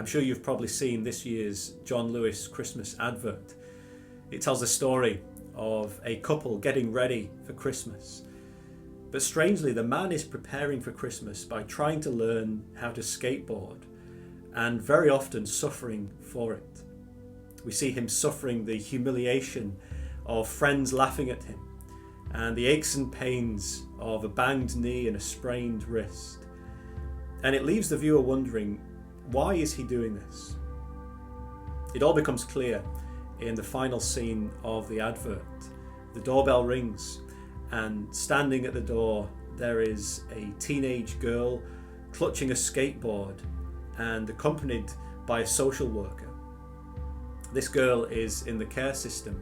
I'm sure you've probably seen this year's John Lewis Christmas advert. It tells the story of a couple getting ready for Christmas. But strangely, the man is preparing for Christmas by trying to learn how to skateboard, and very often suffering for it. We see him suffering the humiliation of friends laughing at him, and the aches and pains of a banged knee and a sprained wrist. And it leaves the viewer wondering, why is he doing this? It all becomes clear in the final scene of the advert. The doorbell rings, and standing at the door there is a teenage girl clutching a skateboard and accompanied by a social worker. This girl is in the care system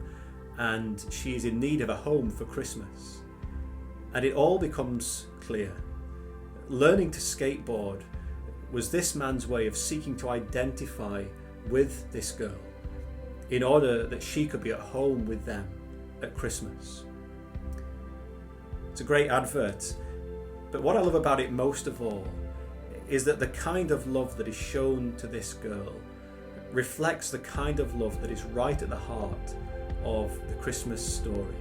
and she is in need of a home for Christmas. And it all becomes clear. Learning to skateboard was this man's way of seeking to identify with this girl in order that she could be at home with them at Christmas. It's a great advert, but what I love about it most of all is that the kind of love that is shown to this girl reflects the kind of love that is right at the heart of the Christmas story.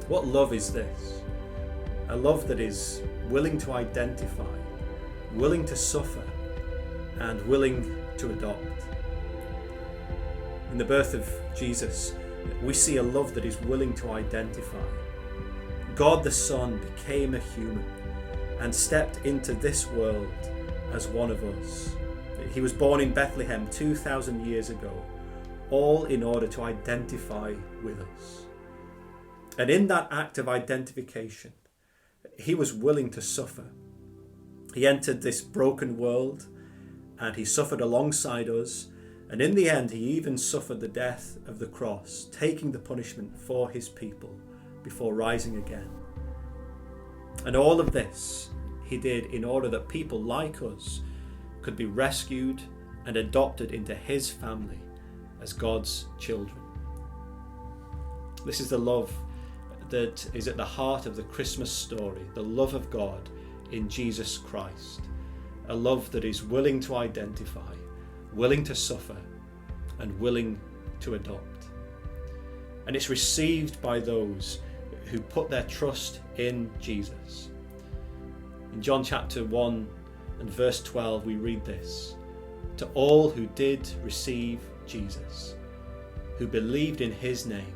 What love is this? A love that is willing to identify, willing to suffer, and willing to adopt. In the birth of Jesus, we see a love that is willing to identify. God the Son became a human and stepped into this world as one of us. He was born in Bethlehem 2,000 years ago, all in order to identify with us. And in that act of identification, he was willing to suffer. He entered this broken world and he suffered alongside us. And in the end, he even suffered the death of the cross, taking the punishment for his people before rising again. And all of this he did in order that people like us could be rescued and adopted into his family as God's children. This is the love that is at the heart of the Christmas story, the love of God in Jesus Christ. A love that is willing to identify, willing to suffer, and willing to adopt. And it's received by those who put their trust in Jesus. In John chapter 1 and verse 12 we read this: "To all who did receive Jesus, who believed in his name,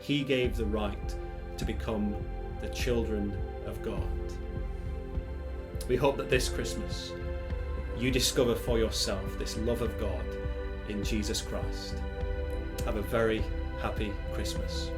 he gave the right to become the children of God." We hope that this Christmas you discover for yourself this love of God in Jesus Christ. Have a very happy Christmas.